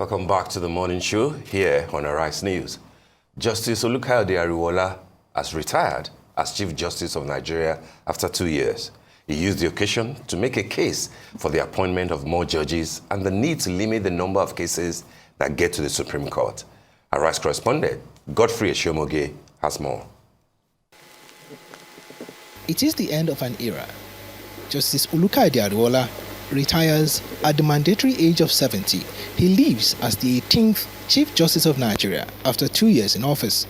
Welcome back to the morning show here on Arise News. Justice Olukayode has retired as Chief Justice of Nigeria after 2 years. He used the occasion to make a case for the appointment of more judges and the need to limit the number of cases that get to the Supreme Court. Arise correspondent Godfrey Eshomoge has more. It is the end of an era. Justice Olukayode retires at the mandatory age of 70. He leaves as the 18th Chief Justice of Nigeria after 2 years in office.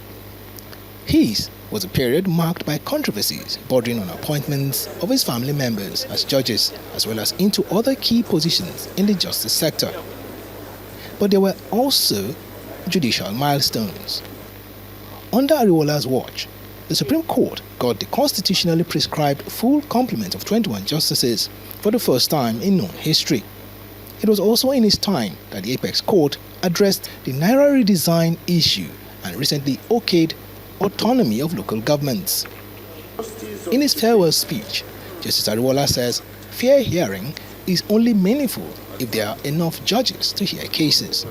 His was a period marked by controversies bordering on appointments of his family members as judges, as well as into other key positions in the justice sector. But there were also judicial milestones. Under Ariwola's watch, the Supreme Court got the constitutionally prescribed full complement of 21 justices for the first time in known history. It was also in his time that the Apex Court addressed the Naira redesign issue and recently okayed autonomy of local governments. In his farewell speech, Justice Ariwola says fair hearing is only meaningful if there are enough judges to hear cases.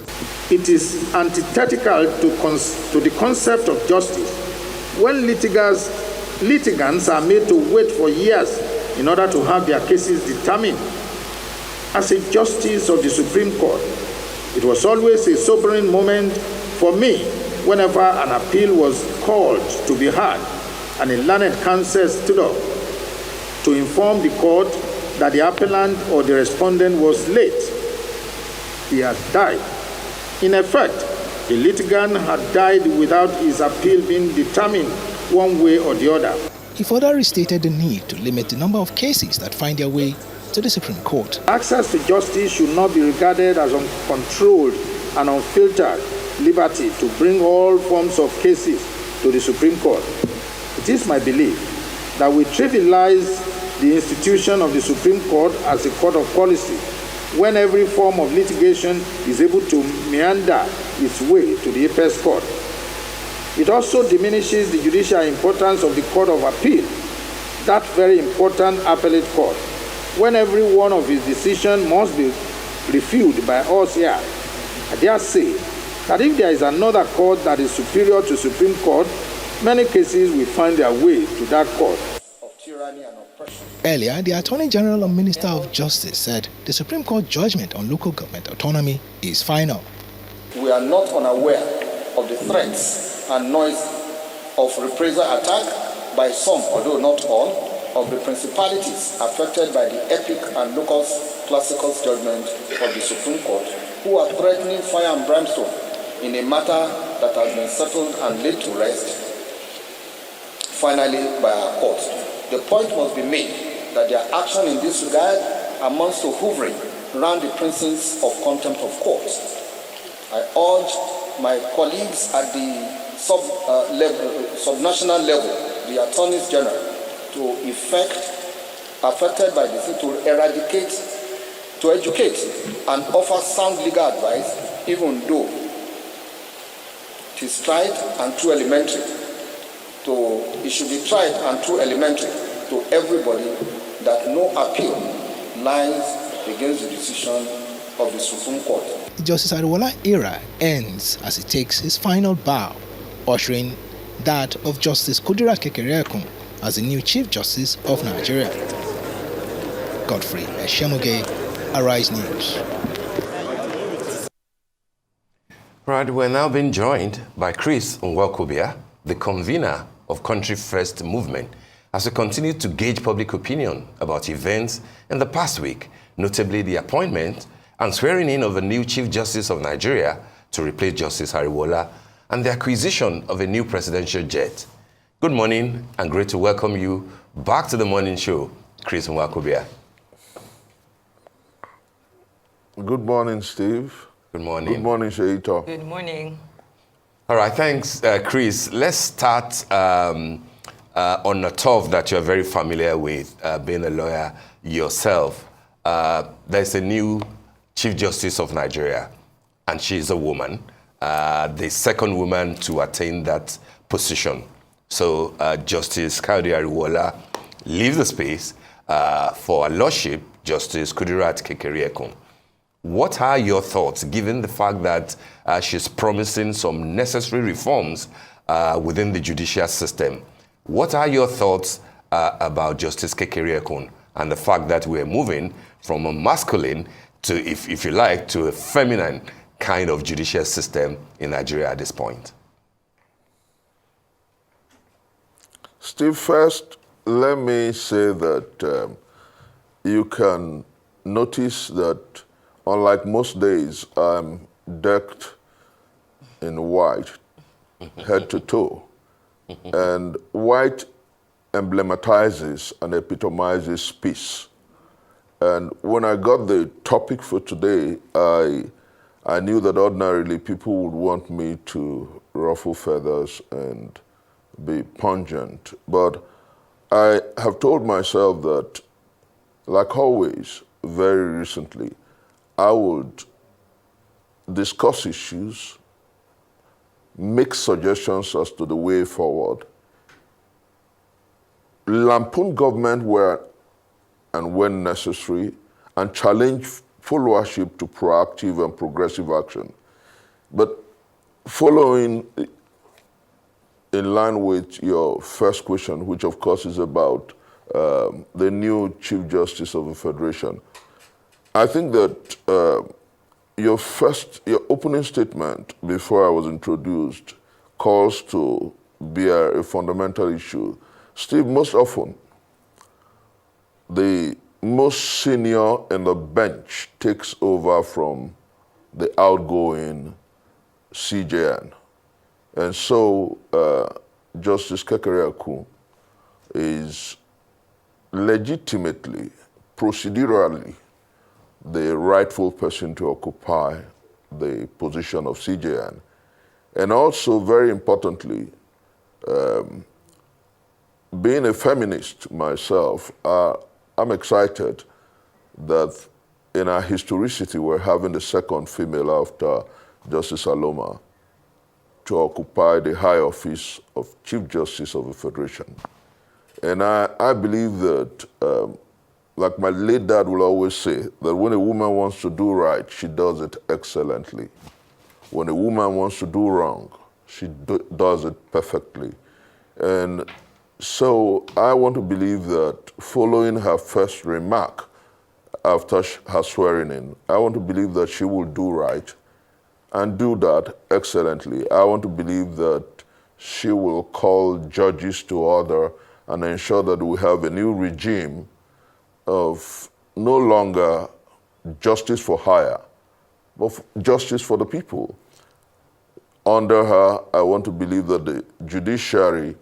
It is antithetical to the concept of justice when litigants are made to wait for years in order to have their cases determined. As a justice of the Supreme Court, it was always a sobering moment for me whenever an appeal was called to be heard and a learned counsel stood up to inform the court that the appellant or the respondent was late. He had died. In effect, the litigant had died without his appeal being determined one way or the other. He further restated the need to limit the number of cases that find their way to the Supreme Court. Access to justice should not be regarded as uncontrolled and unfiltered liberty to bring all forms of cases to the Supreme Court. It is my belief that we trivialize the institution of the Supreme Court as a court of policy when every form of litigation is able to meander its way to the Apex Court. It also diminishes the judicial importance of the Court of Appeal, that very important appellate court, when every one of its decisions must be reviewed by us here. I dare say that if there is another court that is superior to Supreme Court, many cases will find their way to that court. Earlier, the Attorney General and Minister of Justice said the Supreme Court judgment on local government autonomy is final. We are not unaware of the threats and noise of reprisal attack by some, although not all, of the principalities affected by the epic and locus classicus judgment of the Supreme Court, who are threatening fire and brimstone in a matter that has been settled and laid to rest, finally by our court. The point must be made that their action in this regard amounts to hovering around the principles of contempt of court. I urge my colleagues at the subnational level, the attorneys general, to effect affected by this, to eradicate, to educate and offer sound legal advice, even though it is tried and too elementary. It should be tried and too elementary to everybody that no appeal lies against the decision of the Supreme Court. The Justice Ariwola era ends as he takes his final bow, ushering that of Justice Kekere-Ekun as the new Chief Justice of Nigeria. Godfrey Eshomoge, Arise News. Right, we're now being joined by Chris Nwokobia, the convener of Country First Movement, as we continue to gauge public opinion about events in the past week, notably the appointment and swearing in of a new Chief Justice of Nigeria to replace Justice Ariwola and the acquisition of a new presidential jet. Good morning and great to welcome you back to the morning show, Chris Nwokobia. Good morning, Steve. Good morning. Good morning, Sheito. Good morning. All right, thanks, Chris. Let's start on a turf that you're very familiar with, being a lawyer yourself. There's a new Chief Justice of Nigeria, and she's a woman, the second woman to attain that position. So Justice Kayode Ariwola leaves the space for a lordship, Justice Kekere-Ekun. What are your thoughts, given the fact that she's promising some necessary reforms within the judicial system? What are your thoughts about Justice Kekere-Ekun and the fact that we're moving from a masculine to, if you like, to a feminine kind of judicial system in Nigeria at this point? Steve, first, let me say that you can notice that unlike most days, I'm decked in white, head to toe. And white emblematizes and epitomizes peace. And when I got the topic for today, I knew that ordinarily people would want me to ruffle feathers and be pungent. But I have told myself that, like always, very recently, I would discuss issues, make suggestions as to the way forward, lampoon government where and when necessary, and challenge followership to proactive and progressive action. But following in line with your first question, which of course is about the new Chief Justice of the Federation, I think that your opening statement before I was introduced calls to bear a fundamental issue. Steve, most often, the most senior in the bench takes over from the outgoing CJN. And so Justice Kekere-Ekun is legitimately, procedurally, the rightful person to occupy the position of CJN. And also, very importantly, being a feminist myself, I'm excited that in our historicity we're having the second female after Justice Aloma to occupy the high office of Chief Justice of the Federation. And I believe that, like my late dad will always say, that when a woman wants to do right, she does it excellently. When a woman wants to do wrong, she does it perfectly. And so I want to believe that following her first remark after her swearing in, I want to believe that she will do right and do that excellently. I want to believe that she will call judges to order and ensure that we have a new regime of no longer justice for hire, but justice for the people. Under her, I want to believe that the judiciary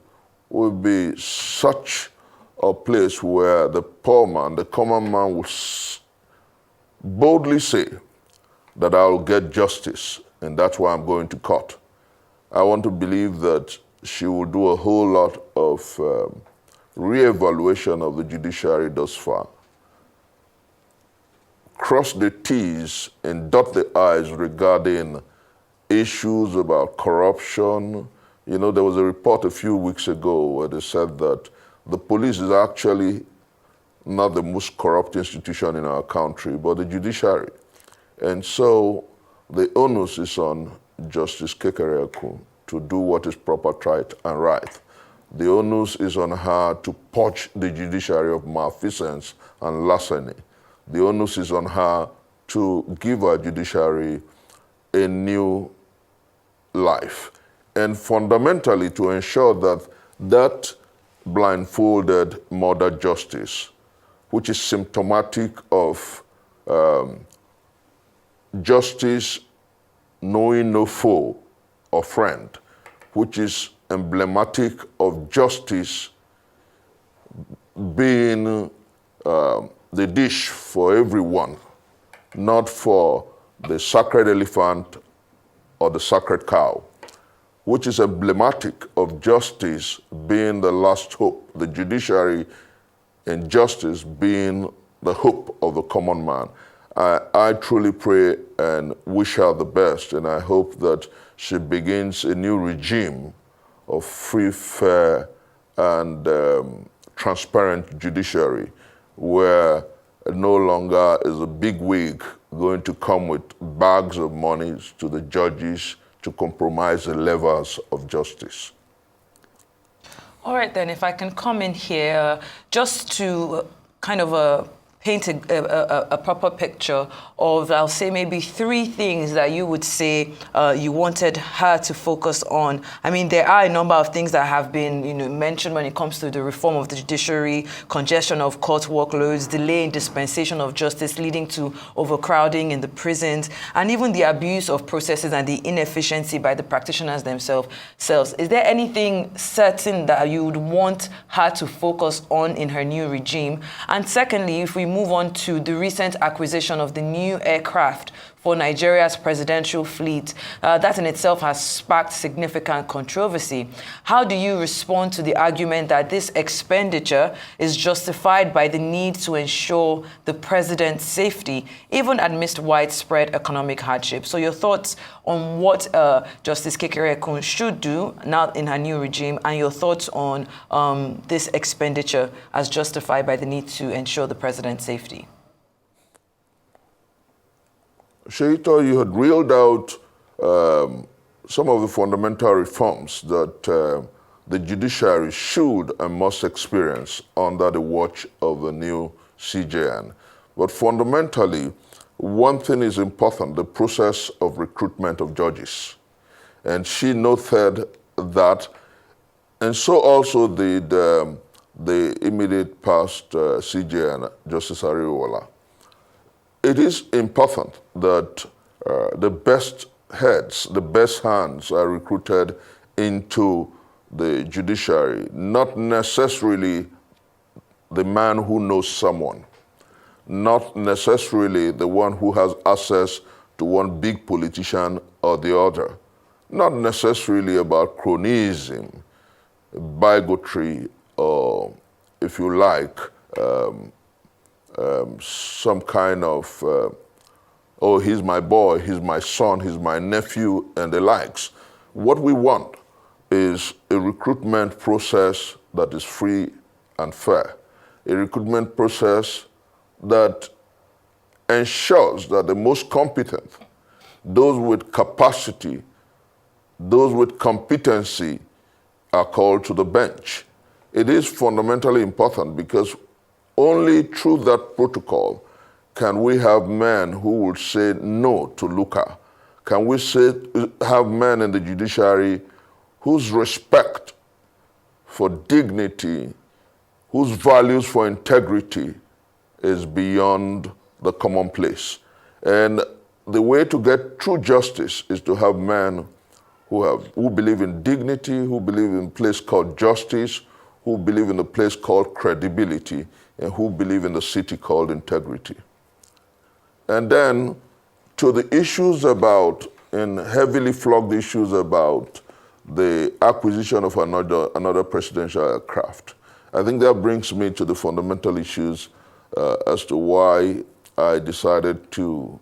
will be such a place where the poor man, the common man, will boldly say that I will get justice, and that's why I'm going to court. I want to believe that she will do a whole lot of re-evaluation of the judiciary thus far. Cross the T's and dot the I's regarding issues about corruption. You know, there was a report a few weeks ago where they said that the police is actually not the most corrupt institution in our country, but the judiciary. And so the onus is on Justice Kekere-Ekun to do what is proper, right, and right. The onus is on her to purge the judiciary of malfeasance and larceny. The onus is on her to give our judiciary a new life. And fundamentally to ensure that that blindfolded murder justice, which is symptomatic of justice knowing no foe or friend, which is emblematic of justice being the dish for everyone, not for the sacred elephant or the sacred cow, which is emblematic of justice being the last hope, the judiciary and justice being the hope of the common man. I truly pray and wish her the best, and I hope that she begins a new regime of free, fair, and transparent judiciary, where no longer is a big wig going to come with bags of monies to the judges to compromise the levels of justice. All right, then, if I can come in here just to kind of paint a proper picture of, I'll say, maybe 3 things that you would say you wanted her to focus on. I mean, there are a number of things that have been mentioned when it comes to the reform of the judiciary, congestion of court workloads, delay in dispensation of justice leading to overcrowding in the prisons, and even the abuse of processes and the inefficiency by the practitioners themselves. Is there anything certain that you would want her to focus on in her new regime? And secondly, if we move on to the recent acquisition of the new aircraft for Nigeria's presidential fleet, that in itself has sparked significant controversy. How do you respond to the argument that this expenditure is justified by the need to ensure the president's safety, even amidst widespread economic hardship? So your thoughts on what Justice Kekere-Ekun should do now in her new regime, and your thoughts on this expenditure as justified by the need to ensure the president's safety? Sheita, you had reeled out some of the fundamental reforms that the judiciary should and must experience under the watch of the new CJN. But fundamentally, one thing is important, the process of recruitment of judges. And she noted that, and so also the immediate past CJN, Justice Ariwola. It is important that the best heads, the best hands are recruited into the judiciary, not necessarily the man who knows someone, not necessarily the one who has access to one big politician or the other, not necessarily about cronyism, bigotry, or, if you like, some kind of, oh, he's my boy, he's my son, he's my nephew, and the likes. What we want is a recruitment process that is free and fair, a recruitment process that ensures that the most competent, those with capacity, those with competency are called to the bench. It is fundamentally important because only through that protocol can we have men who will say no to lucre. Can we have men in the judiciary whose respect for dignity, whose values for integrity is beyond the commonplace. And the way to get true justice is to have men who believe in dignity, who believe in a place called justice, who believe in a place called credibility, and who believe in the city called integrity. And then to the issues about, and heavily flogged issues about the acquisition of another presidential aircraft. I think that brings me to the fundamental issues as to why I decided to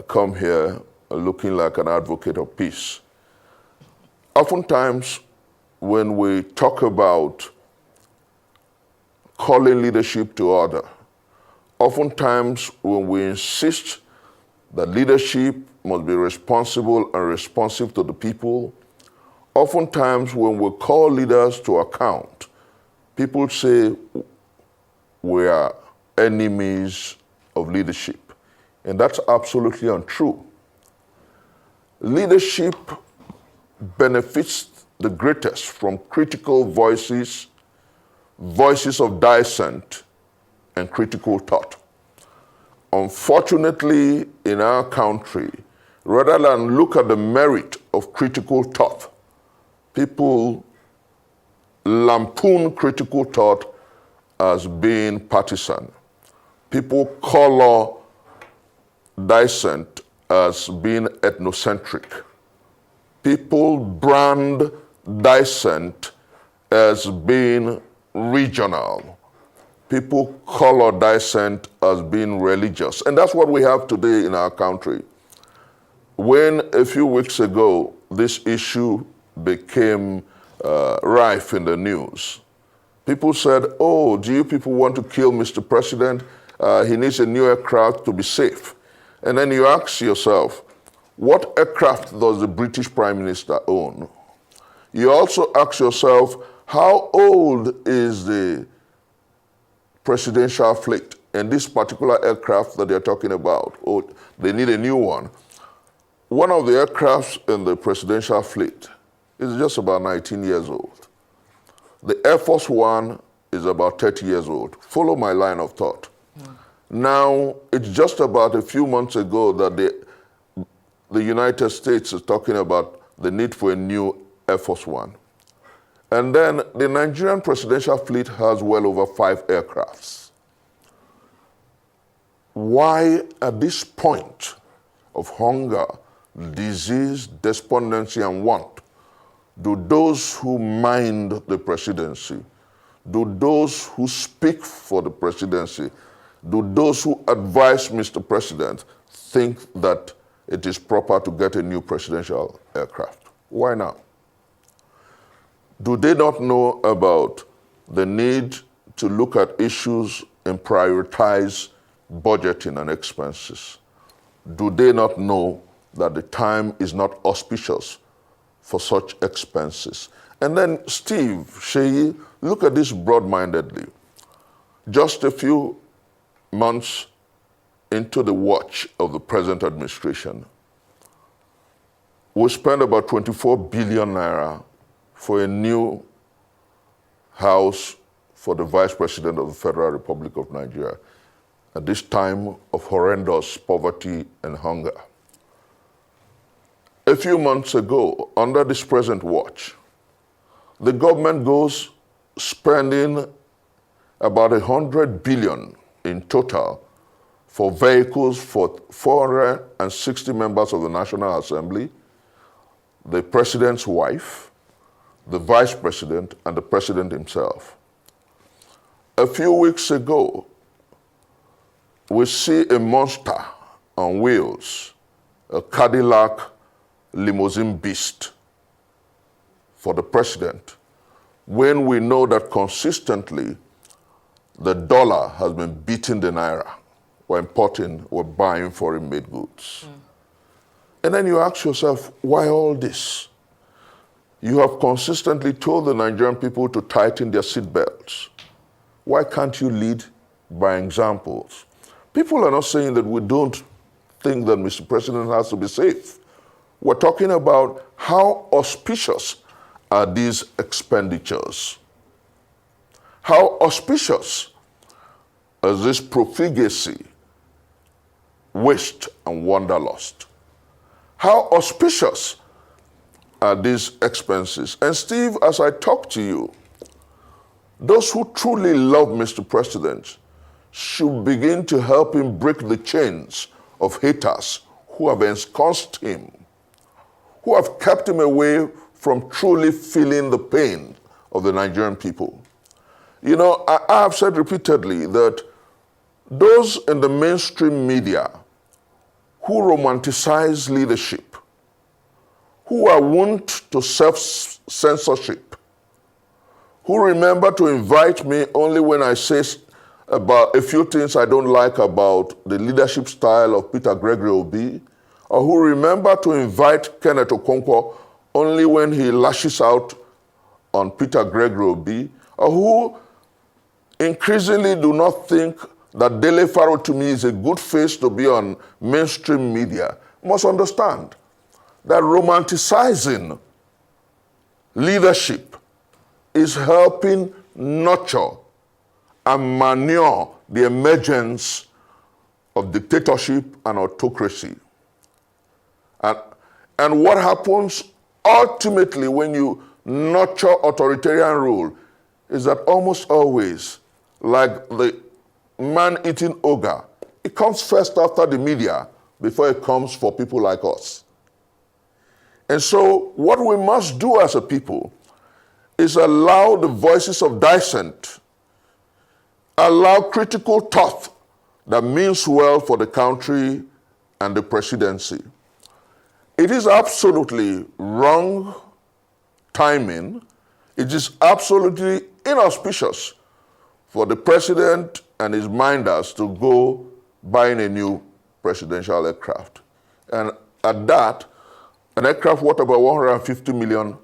come here looking like an advocate of peace. Oftentimes, when we talk about calling leadership to order, oftentimes when we insist that leadership must be responsible and responsive to the people, oftentimes when we call leaders to account, people say we are enemies of leadership. And that's absolutely untrue. Leadership benefits the greatest from critical voices, voices of dissent, and critical thought. Unfortunately, in our country, rather than look at the merit of critical thought, people lampoon critical thought as being partisan. People color dissent as being ethnocentric. People brand dissent as being regional. People color dissent as being religious. And that's what we have today in our country. When a few weeks ago, this issue became rife in the news, people said, oh, do you people want to kill Mr. President? he needs a new aircraft to be safe. And then you ask yourself, what aircraft does the British Prime Minister own? You also ask yourself, how old is the presidential fleet? And this particular aircraft that they're talking about, oh, they need a new one. One of the aircrafts in the presidential fleet is just about 19 years old. The Air Force One is about 30 years old. Follow my line of thought. Now, it's just about a few months ago that the United States is talking about the need for a new Air Force One. And then the Nigerian presidential fleet has well over 5 aircrafts. Why, at this point of hunger, disease, despondency, and want, do those who mind the presidency, do those who speak for the presidency, do those who advise Mr. President think that it is proper to get a new presidential aircraft? Why now? Do they not know about the need to look at issues and prioritize budgeting and expenses? Do they not know that the time is not auspicious for such expenses? And then, Steve, Sheyi, look at this broad-mindedly. Just a few months into the watch of the present administration, we spent about 24 billion naira for a new house for the Vice President of the Federal Republic of Nigeria at this time of horrendous poverty and hunger. A few months ago, under this present watch, the government goes spending about 100 billion in total for vehicles for 460 members of the National Assembly, the president's wife, the vice president, and the president himself. A few weeks ago, we see a monster on wheels, a Cadillac limousine beast for the president, when we know that consistently the dollar has been beating the naira. We're importing, we're buying foreign-made goods. And then you ask yourself, why all this? You have consistently told the Nigerian people to tighten their seatbelts. Why can't you lead by examples? People are not saying that we don't think that Mr. President has to be safe. We're talking about how auspicious are these expenditures? How auspicious is this profligacy, waste, and wanderlust? How auspicious are these expenses? And Steve, as I talk to you, those who truly love Mr. President should begin to help him break the chains of haters who have ensconced him, who have kept him away from truly feeling the pain of the Nigerian people. You know, I have said repeatedly that those in the mainstream media who romanticize leadership, who are wont to self-censorship, who remember to invite me only when I say about a few things I don't like about the leadership style of Peter Gregory Obi, or who remember to invite Kenneth Okonkwo only when he lashes out on Peter Gregory Obi, or who increasingly do not think that Dele Faro to me is a good face to be on mainstream media, must understand that romanticizing leadership is helping nurture and manure the emergence of dictatorship and autocracy. And what happens ultimately when you nurture authoritarian rule is that almost always, like the man-eating ogre, it comes first after the media before it comes for people like us. And so what we must do as a people is allow the voices of dissent, allow critical thought that means well for the country and the presidency. It is absolutely wrong timing. It is absolutely inauspicious for the president and his minders to go buying a new presidential aircraft. And at that, an aircraft worth about $150 million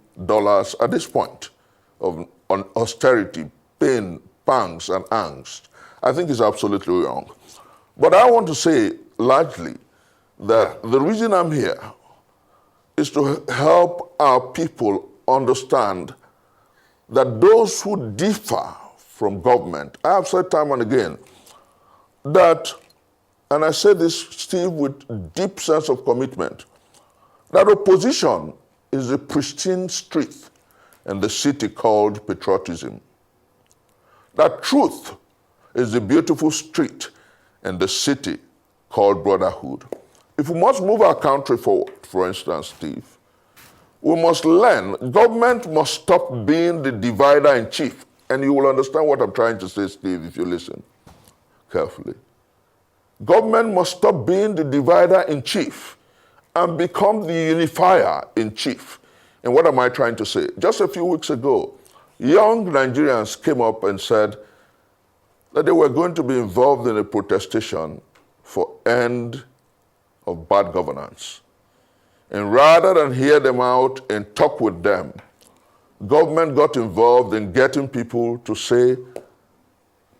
at this point on austerity, pain, pangs, and angst, I think is absolutely wrong. But I want to say largely that the reason I'm here is to help our people understand that those who differ from government, I have said time and again that, and I say this, Steve, with deep sense of commitment, that opposition is a pristine street in the city called patriotism. That truth is the beautiful street in the city called brotherhood. If we must move our country forward, for instance, Steve, we must learn, government must stop being the divider in chief. And you will understand what I'm trying to say, Steve, if you listen carefully. Government must stop being the divider in chief and become the unifier in chief. And what am I trying to say? Just a few weeks ago, young Nigerians came up and said that they were going to be involved in a protestation for end of bad governance. And rather than hear them out and talk with them, government got involved in getting people to say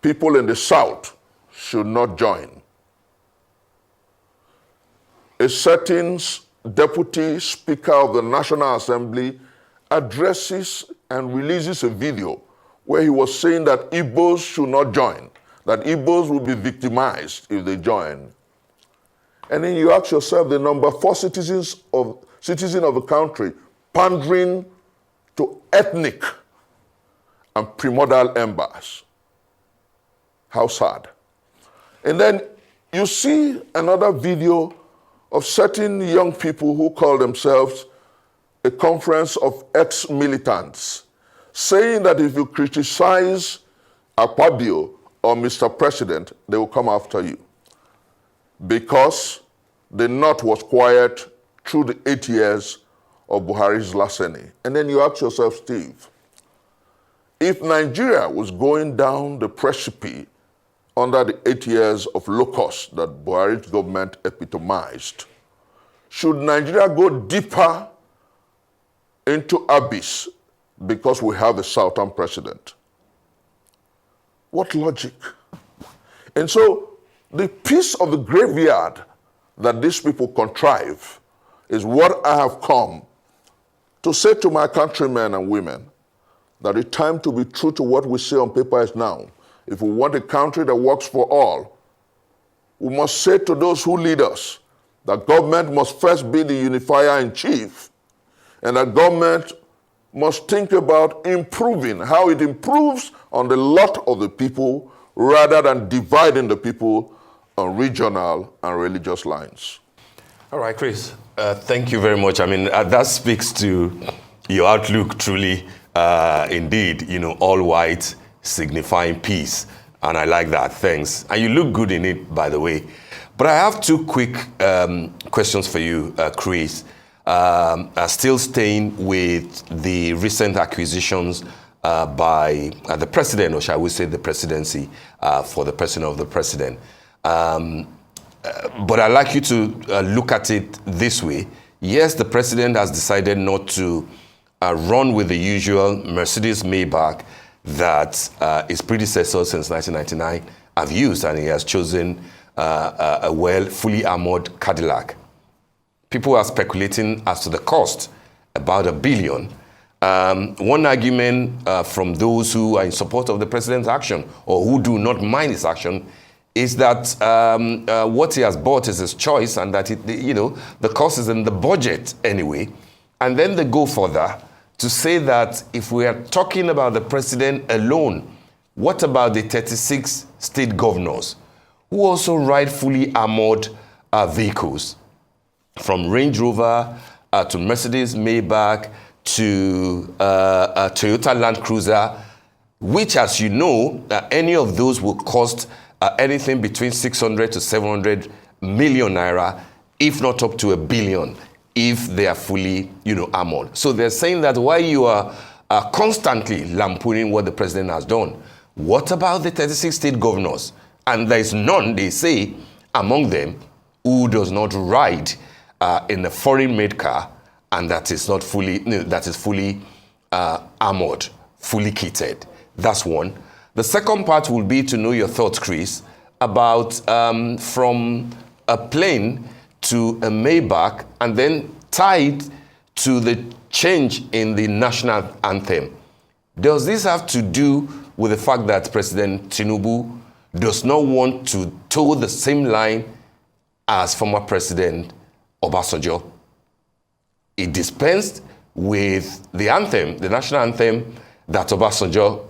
people in the South should not join. A certain deputy speaker of the National Assembly addresses and releases a video where he was saying that Igbos should not join, that Igbos will be victimized if they join. And then you ask yourself, the number 4 citizen of the country pandering to ethnic and primordial embers. How sad. And then you see another video of certain young people who call themselves a conference of ex-militants, saying that if you criticize Akpabio or Mr. President, they will come after you. Because the North was quiet through the 8 years of Buhari's larceny. And then you ask yourself, Steve, if Nigeria was going down the precipice under the 8 years of locust that Buhari's government epitomized, should Nigeria go deeper into abyss because we have a Southern president? What logic? And so the piece of the graveyard that these people contrive is what I have come to say to my countrymen and women, that the time to be true to what we say on paper is now. If we want a country that works for all, we must say to those who lead us that government must first be the unifier in chief, and that government must think about improving, how it improves on the lot of the people rather than dividing the people on regional and religious lines. All right, Chris, thank you very much. I mean, that speaks to your outlook truly, indeed, all white signifying peace. And I like that, thanks. And you look good in it, by the way. But I have 2 quick questions for you, Chris. Still staying with the recent acquisitions by the president, or shall we say the presidency, for the person of the president. But I'd like you to look at it this way. Yes, the president has decided not to run with the usual Mercedes Maybach that his predecessors since 1999 have used, and he has chosen a fully armored Cadillac. People are speculating as to the cost, about $1 billion. One argument from those who are in support of the president's action, or who do not mind his action, is that what he has bought is his choice, and that the cost is in the budget anyway. And then they go further to say that if we are talking about the president alone, what about the 36 state governors who also ride fully armored vehicles, from Range Rover to Mercedes Maybach to Toyota Land Cruiser, which, as you know, any of those will cost anything between 600 to 700 million naira, if not up to $1 billion, if they are fully, armored. So they're saying that while you are constantly lampooning what the president has done, what about the 36 state governors And there is none, they say, among them who does not ride in a foreign-made car and that is not fully, that is fully armored, fully kitted. That's one. The second part will be to know your thoughts, Chris, about from a plane to a Maybach and then tied to the change in the national anthem. Does this have to do with the fact that President Tinubu does not want to toe the same line as former President Obasanjo? He dispensed with the anthem, the national anthem that Obasanjo,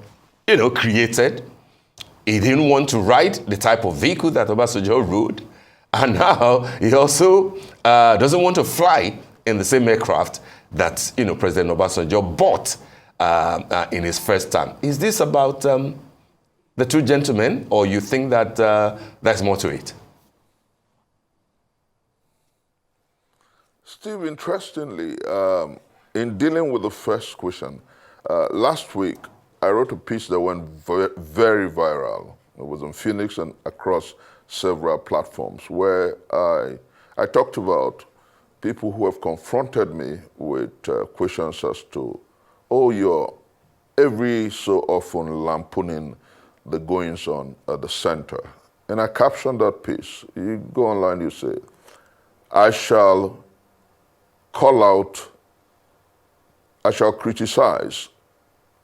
created. He didn't want to ride the type of vehicle that Obasanjo rode. And now he also doesn't want to fly in the same aircraft that, President Obasanjo bought in his first term. Is this about the two gentlemen, or you think that there's more to it? Steve, interestingly, in dealing with the first question, last week I wrote a piece that went very viral. It was in Phoenix and across several platforms where I talked about people who have confronted me with questions as to, oh, you're every so often lampooning the goings-on at the center. And I captioned that piece. You go online, you say, I shall call out, I shall criticize,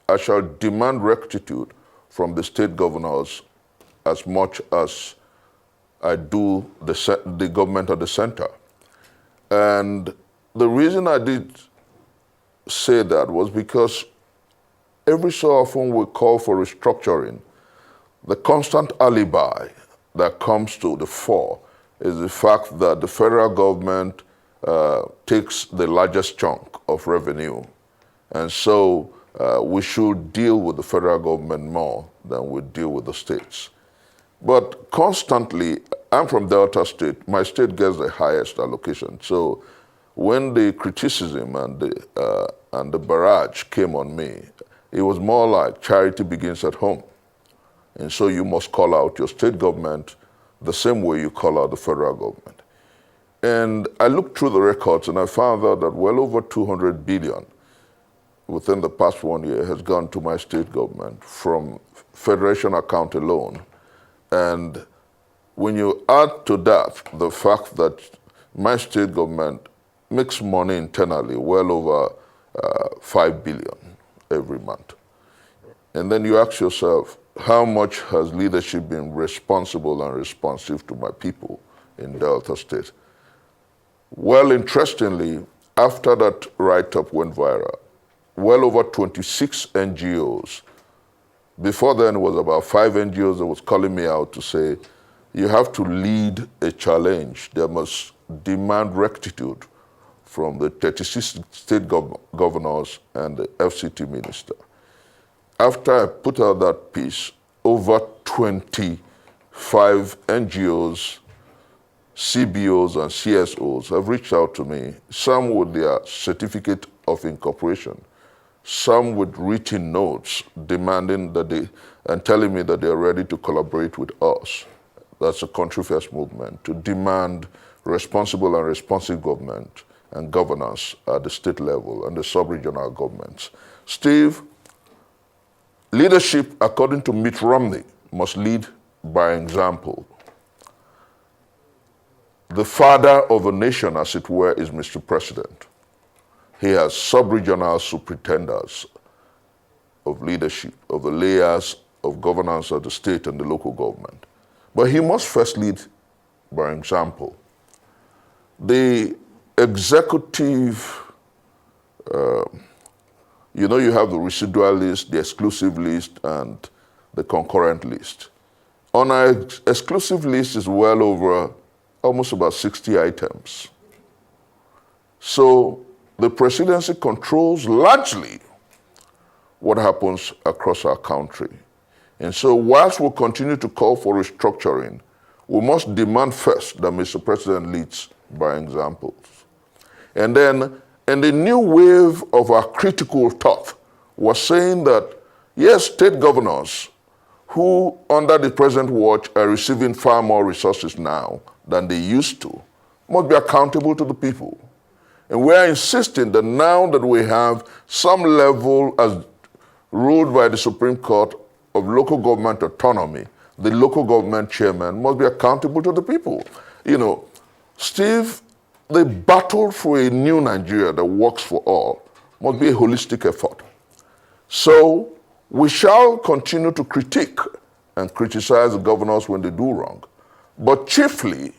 I shall demand rectitude from the state governors as much as I do the government at the center. And the reason I did say that was because every so often we call for restructuring. The constant alibi that comes to the fore is the fact that the federal government takes the largest chunk of revenue. And so we should deal with the federal government more than we deal with the states. But constantly, I'm from Delta State, my state gets the highest allocation. So when the criticism and the barrage came on me, it was more like charity begins at home. And so you must call out your state government the same way you call out the federal government. And I looked through the records and I found out that well over 200 billion within the past 1 year has gone to my state government from federation account alone. And when you add to that the fact that my state government makes money internally well over 5 billion every month. And then you ask yourself, how much has leadership been responsible and responsive to my people in Delta State? Well, interestingly, after that write-up went viral, well over 26 NGOs, before then it was about 5 NGOs that was calling me out to say, you have to lead a challenge. There must demand rectitude from the 36 state governors and the FCT minister. After I put out that piece, over 25 NGOs, CBOs, and CSOs have reached out to me, some with their certificate of incorporation, some with written notes demanding that and telling me that they are ready to collaborate with us. That's a country first movement, to demand responsible and responsive government and governance at the state level and the sub-regional governments. Steve, leadership, according to Mitt Romney, must lead by example. The father of a nation, as it were, is Mr. President. He has sub-regional superintendents of leadership, of the layers of governance of the state and the local government. But he must first lead by example. The executive, you have the residual list, the exclusive list, and the concurrent list. On our exclusive list is well over almost about 60 items. So the presidency controls largely what happens across our country. And so whilst we'll continue to call for restructuring, we must demand first that Mr. President leads by examples. And then, in the new wave of our critical thought, was saying that, yes, state governors who, under the present watch, are receiving far more resources now than they used to, must be accountable to the people. And we are insisting that now that we have some level, as ruled by the Supreme Court, of local government autonomy, the local government chairman must be accountable to the people. You know, Steve, the battle for a new Nigeria that works for all must be a holistic effort. So we shall continue to critique and criticize the governors when they do wrong, but chiefly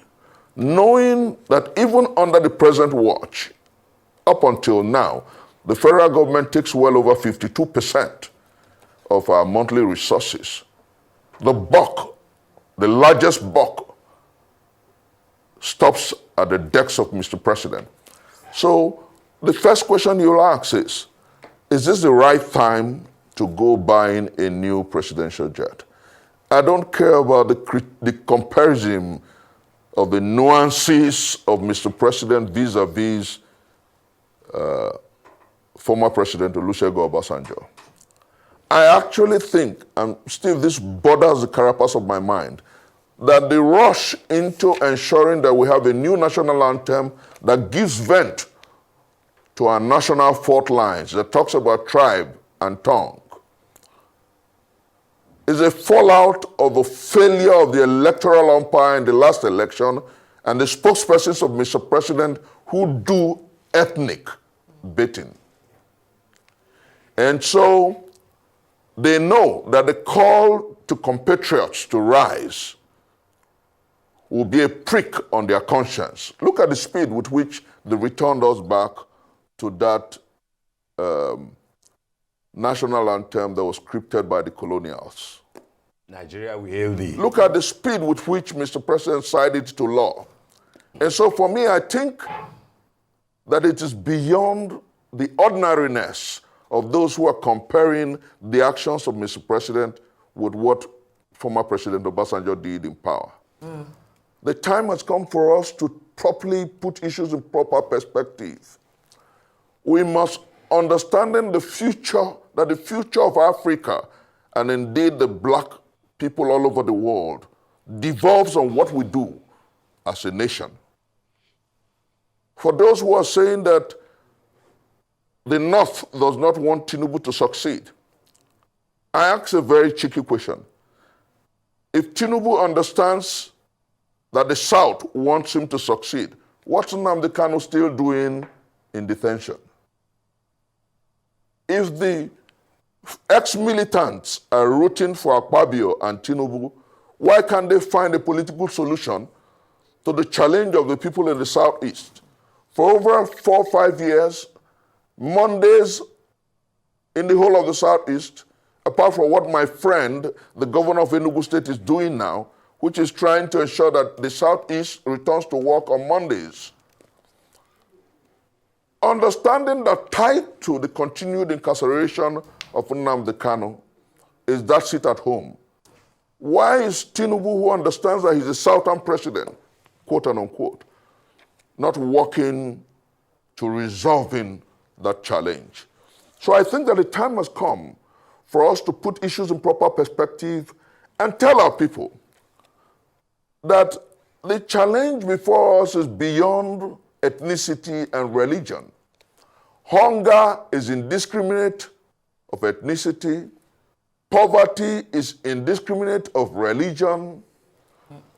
knowing that even under the present watch, up until now, the federal government takes well over 52% of our monthly resources. The buck, the largest buck, stops at the decks of Mr. President. So the first question you'll ask is this the right time to go buying a new presidential jet? I don't care about the comparison of the nuances of Mr. President vis-a-vis former President Olusegun Obasanjo. I actually think, and Steve, this borders the carapace of my mind, that the rush into ensuring that we have a new national anthem that gives vent to our national fault lines, that talks about tribe and tongue, is a fallout of the failure of the electoral umpire in the last election and the spokespersons of Mr. President who do ethnic baiting. And so they know that the call to compatriots to rise will be a prick on their conscience. Look at the speed with which they returned us back to that national anthem that was scripted by the colonials. Nigeria will hail thee. Look at the speed with which Mr. President signed it to law. And so for me, I think that it is beyond the ordinariness of those who are comparing the actions of Mr. President with what former President Obasanjo did in power. The time has come for us to properly put issues in proper perspective. We must understand the future, that the future of Africa, and indeed the black people all over the world, devolves on what we do as a nation. For those who are saying that the North does not want Tinubu to succeed, I ask a very cheeky question. If Tinubu understands that the South wants him to succeed, what's Nnamdi Kanu still doing in detention? If the ex-militants are rooting for Akpabio and Tinubu, why can't they find a political solution to the challenge of the people in the Southeast? For over 4 or 5 years, Mondays in the whole of the Southeast, apart from what my friend, the governor of Enugu State, is doing now, which is trying to ensure that the Southeast returns to work on Mondays. Understanding that tied to the continued incarceration of Nnamdi Kanu is that seat at home. Why is Tinubu, who understands that he's a Southern president, quote and unquote, not working to resolving that challenge? So I think that the time has come for us to put issues in proper perspective and tell our people that the challenge before us is beyond ethnicity and religion. Hunger is indiscriminate of ethnicity. Poverty is indiscriminate of religion.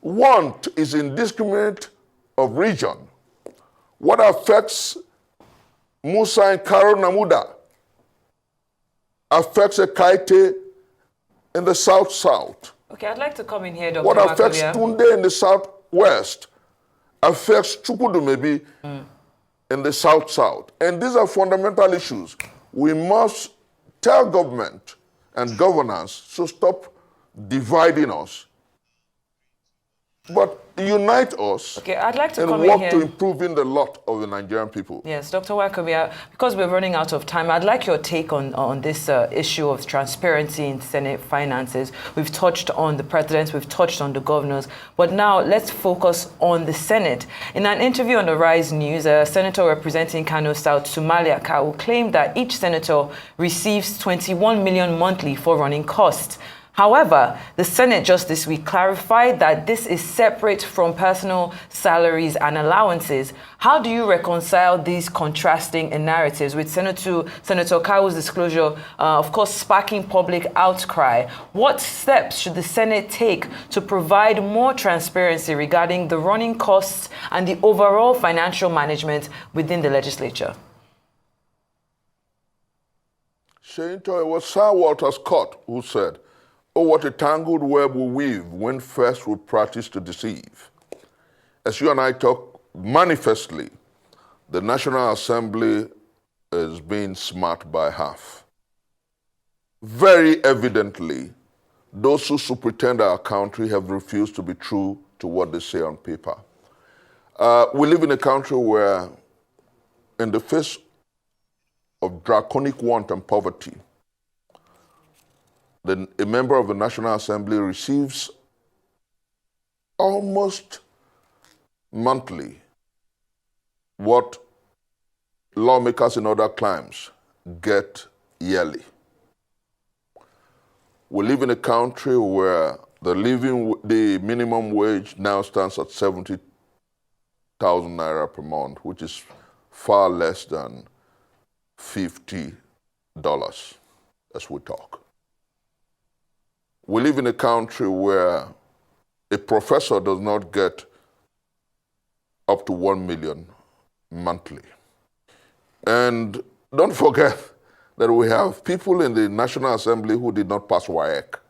Want is indiscriminate of region. What affects Musa and Karo Namuda affects Ekaite in the South-South. Okay, I'd like to come in here, Dr. What affects Nwokobia. Tunde in the Southwest affects Chukwudumebi in the South-South. And these are fundamental issues. We must tell government and governance to stop dividing us, but unite us, Okay, I'd like to and come in work here. to improving the lot of the Nigerian people. Yes, Dr. Nwokobia, because we're running out of time, I'd like your take on this issue of transparency in Senate finances. We've touched on the presidents, we've touched on the governors, but now let's focus on the Senate. In an interview on the Rise News, a senator representing Kano South, Somalia Kawu, claimed that each senator receives 21 million monthly for running costs. However, the Senate just this week clarified that this is separate from personal salaries and allowances. How do you reconcile these contrasting narratives with Senator Kawo's disclosure, of course, sparking public outcry? What steps should the Senate take to provide more transparency regarding the running costs and the overall financial management within the legislature? Shinto, it was Sir Walter Scott who said, "Oh, what a tangled web we weave when first we practice to deceive." As you and I talk, manifestly, the National Assembly is being smart by half. Very evidently, those who pretend our country have refused to be true to what they say on paper. We live in a country where, in the face of draconic want and poverty, a member of the National Assembly receives almost monthly what lawmakers in other climes get yearly. We live in a country where the minimum wage now stands at 70,000 naira per month, which is far less than $50 as we talk. We live in a country where a professor does not get up to 1 million monthly. And don't forget that we have people in the National Assembly who did not pass WAEC.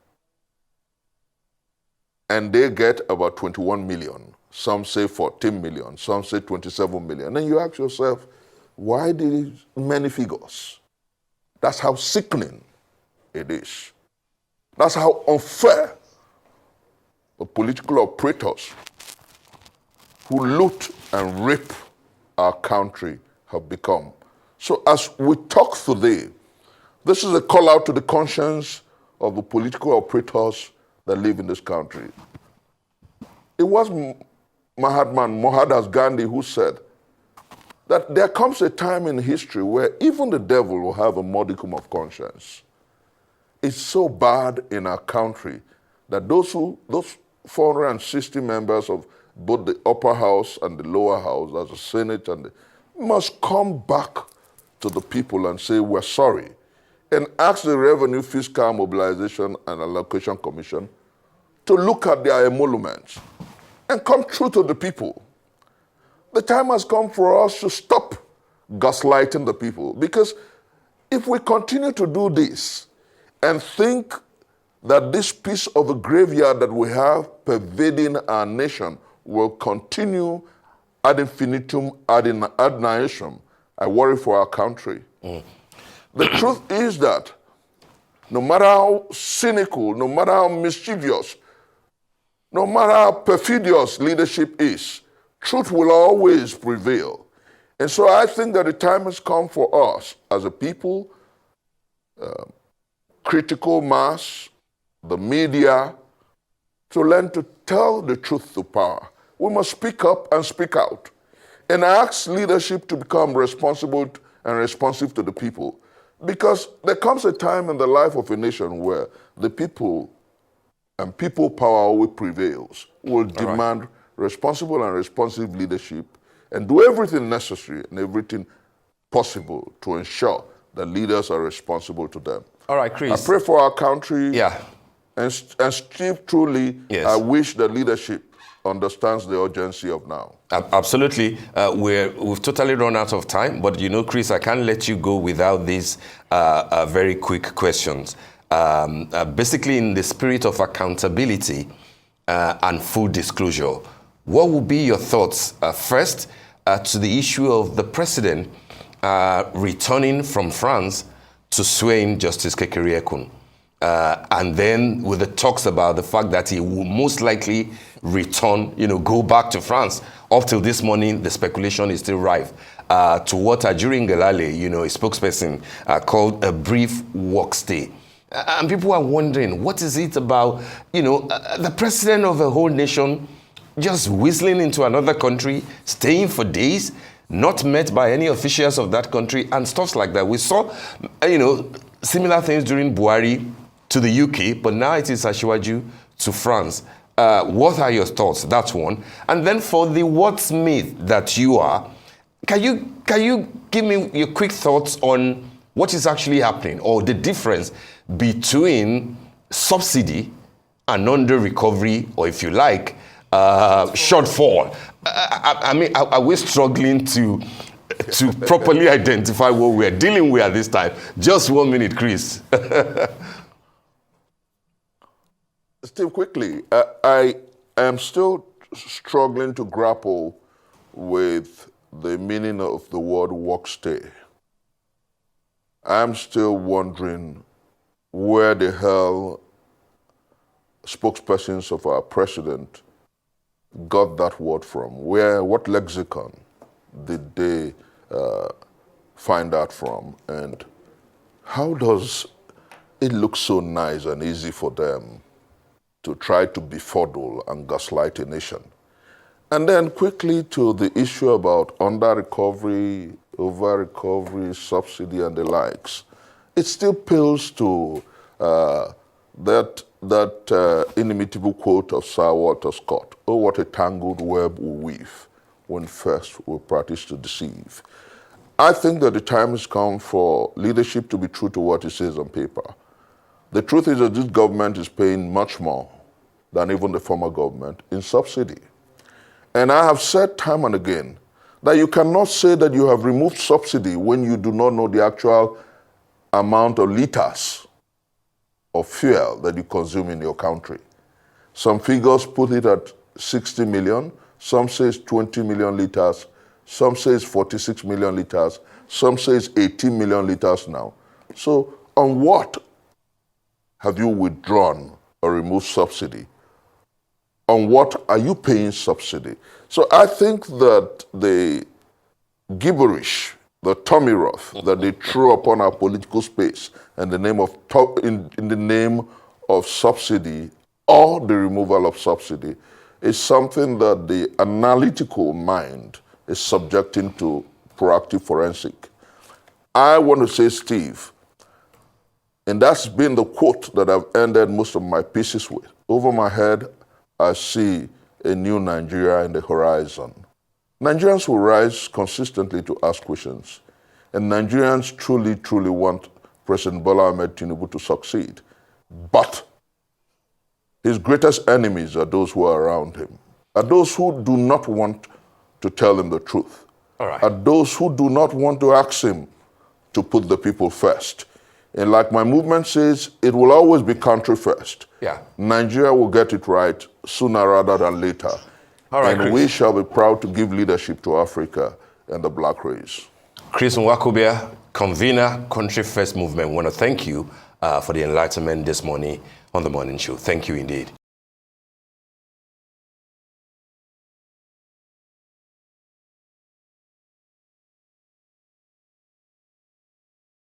And they get about 21 million. Some say 14 million, some say 27 million. And you ask yourself, why these many figures? That's how sickening it is. That's how unfair the political operators who loot and rape our country have become. So as we talk today, this is a call out to the conscience of the political operators that live in this country. It was Mohandas Gandhi who said that there comes a time in history where even the devil will have a modicum of conscience. It's so bad in our country that those 460 members of both the upper house and the lower house, as the Senate, must come back to the people and say, we're sorry, and ask the Revenue Fiscal Mobilization and Allocation Commission to look at their emoluments and come true to the people. The time has come for us to stop gaslighting the people, because if we continue to do this and think that this piece of a graveyard that we have pervading our nation will continue ad infinitum, ad nauseam, I worry for our country. The truth is that no matter how cynical, no matter how mischievous, no matter how perfidious leadership is, truth will always prevail. And so I think that the time has come for us as a people, critical mass, the media, to learn to tell the truth to power. We must speak up and speak out and ask leadership to become responsible and responsive to the people. Because there comes a time in the life of a nation where the people and people power always prevails, will demand responsible and responsive leadership and do everything necessary and everything possible to ensure that leaders are responsible to them. All right, Chris. I pray for our country. Yeah. And Steve, truly, yes. I wish that leadership understands the urgency of now. Absolutely. We've totally run out of time, but you know, Chris, I can't let you go without these very quick questions. Basically, in the spirit of accountability and full disclosure, what would be your thoughts first to the issue of the president returning from France to swear in Justice Kekere-Ekun? And then with the talks about the fact that he will most likely return, go back to France. Up till this morning, the speculation is still rife to what Ajuri Ngelale, a spokesperson, called a brief work stay. And people are wondering, what is it about, the president of a whole nation just whistling into another country, staying for days, not met by any officials of that country, and stuff like that. We saw, similar things during Buhari. to the UK, but now it is Asiwaju to France. What are your thoughts? That's one. And then for the wordsmith that you are, can you give me your quick thoughts on what is actually happening, or the difference between subsidy and under-recovery, or if you like, shortfall? I mean, are we struggling to properly identify what we're dealing with at this time? Just 1 minute, Chris. Steve, quickly, I am still struggling to grapple with the meaning of the word work stay. I'm still wondering where the hell spokespersons of our president got that word from. What lexicon did they find that from? And how does it look so nice and easy for them to try to befuddle and gaslight a nation? And then quickly to the issue about under-recovery, over-recovery, subsidy, and the likes. It still appeals to that inimitable quote of Sir Walter Scott, "Oh, what a tangled web we weave when first we practice to deceive." I think that the time has come for leadership to be true to what it says on paper. The truth is that this government is paying much more than even the former government in subsidy. And I have said time and again that you cannot say that you have removed subsidy when you do not know the actual amount of liters of fuel that you consume in your country. Some figures put it at 60 million, some say it's 20 million liters, some say it's 46 million liters, some say it's 18 million liters now. So on what have you withdrawn or removed subsidy? On what are you paying subsidy? So I think that the gibberish, the tummy rough that they threw upon our political space in the name of subsidy or the removal of subsidy is something that the analytical mind is subjecting to proactive forensic. I want to say, Steve, and that's been the quote that I've ended most of my pieces with. Over my head, I see a new Nigeria in the horizon. Nigerians will rise consistently to ask questions, and Nigerians truly, truly want President Bola Ahmed Tinubu to succeed. But his greatest enemies are those who are around him, are those who do not want to tell him the truth, are those who do not want to ask him to put the people first. And like my movement says, it will always be country first. Yeah. Nigeria will get it right sooner rather than later. And Chris, we shall be proud to give leadership to Africa and the black race. Chris Nwokobia, convener, Country First Movement, want to thank you for the enlightenment this morning on The Morning Show. Thank you indeed.